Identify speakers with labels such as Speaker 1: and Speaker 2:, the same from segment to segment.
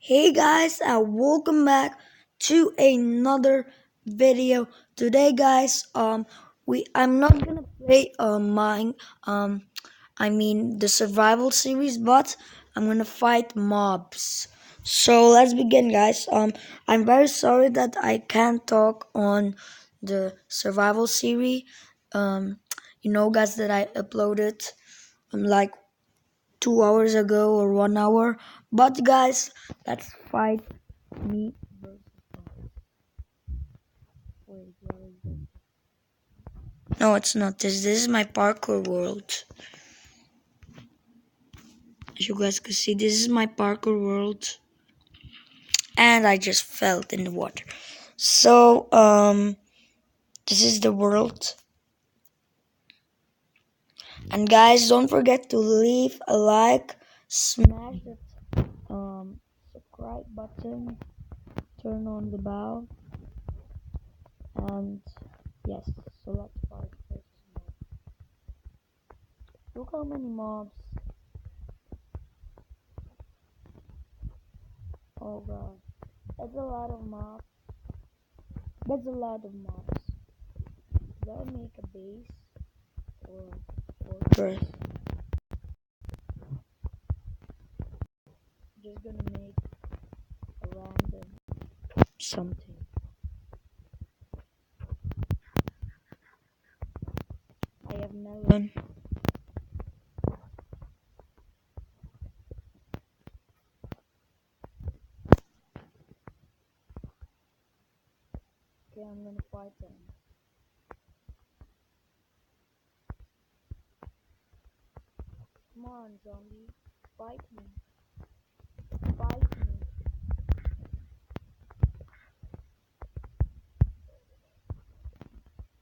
Speaker 1: Hey guys, and welcome back to another video. Today, guys, I'm not gonna play mine the survival series, but I'm gonna fight mobs. So let's begin, guys. I'm very sorry that I can't talk on the survival series. Um, guys, that I uploaded like 2 hours ago or 1 hour. But guys, let's fight me versus wait, where is it? No, it's not this. This is my parkour world. As you guys can see, this is my parkour world. And I just fell in the water. So, this is the world. And guys, don't forget to leave a like, smash that subscribe button, turn on the bell, and yes, so let's fight first. Look how many mobs. Oh god. That's a lot of mobs. That's a lot of mobs. Do I make a base or fortress? Just gonna make a random something. I have melon. Okay, I'm gonna fight them. Come on, zombie. Fight me. Fight me.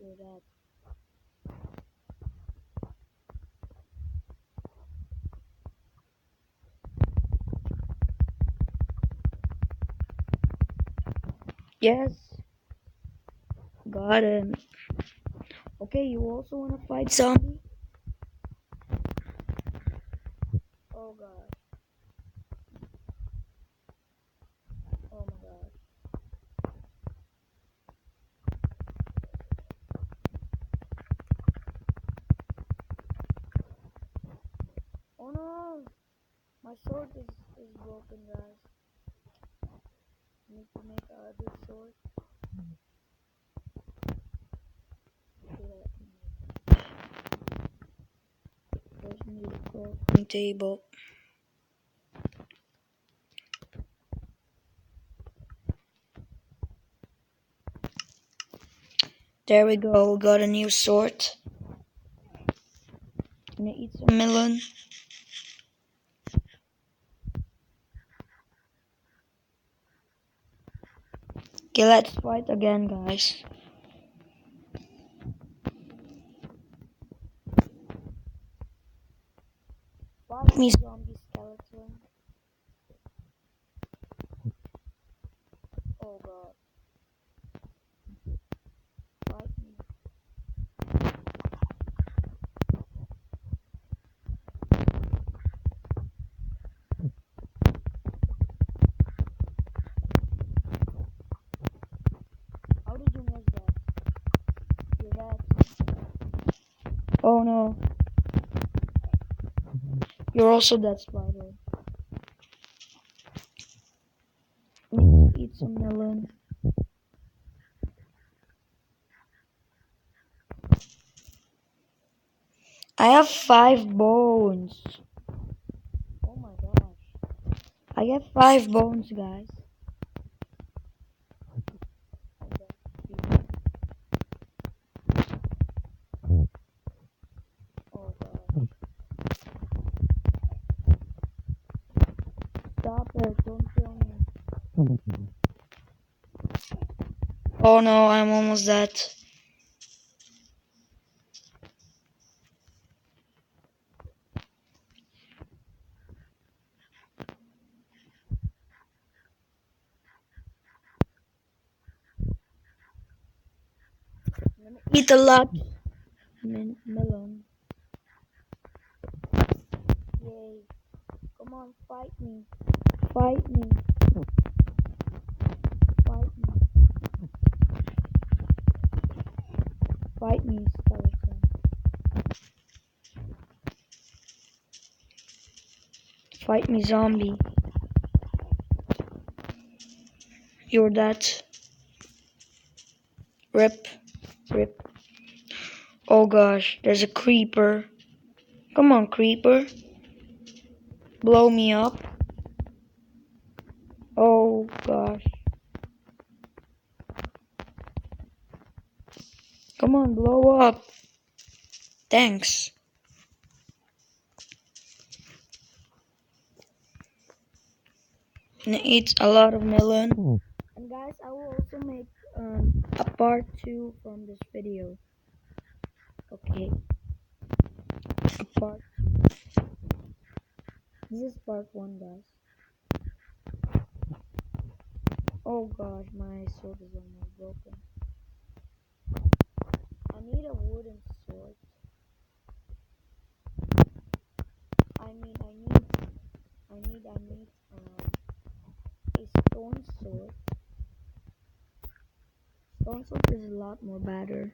Speaker 1: You're dead. Yes. Got him. Okay, you also wanna fight zombie? Oh god. Oh my god. Oh no! My sword is broken, guys. I need to make a other sword. First need a crafting table. There we go, we got a new sword. Gonna eat some melon. Okay, let's fight again, guys. Fight me, zombie skeleton. Oh god. Fight me. How did you miss that? You're dead. Oh no. You're also dead, spider. Need to eat some melon. I have 5 bones. Oh my gosh. I have 5 bones, guys. Oh god. Stop it, don't kill me. Oh no, I'm almost dead. Eat a lot. Melon. Yay. Come on, fight me. Fight me. Fight me, skeleton. Fight me, zombie. You're that. Rip. Rip. Oh gosh, there's a creeper. Come on, creeper. Blow me up. Oh gosh. Come on, blow up. Thanks. And eats a lot of melon. And guys, I will also make a part 2 from this video. Okay, a part 2. This is part 1, guys. Oh gosh, my sword is almost broken. I need a wooden sword. I need a stone sword. Stone sword is a lot more better.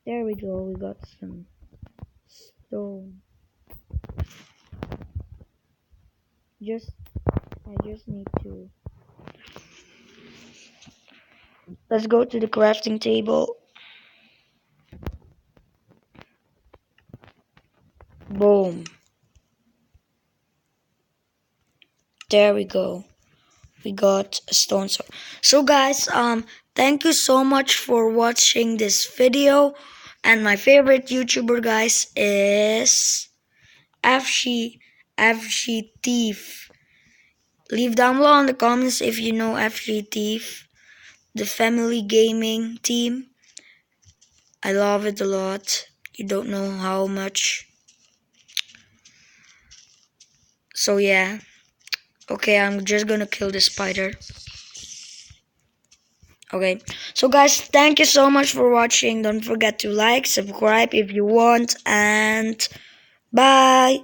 Speaker 1: There we go, we got some stone. I just need to. Let's go to the crafting table. Boom. There we go. We got a stone sword. So guys, thank you so much for watching this video. And my favorite YouTuber, guys, is FG Thief. Leave down below in the comments if you know FG Thief, the family gaming team. I love it a lot. You don't know how much. So yeah. Okay, I'm just gonna kill this spider. Okay, so guys, thank you so much for watching. Don't forget to like, subscribe if you want, and bye.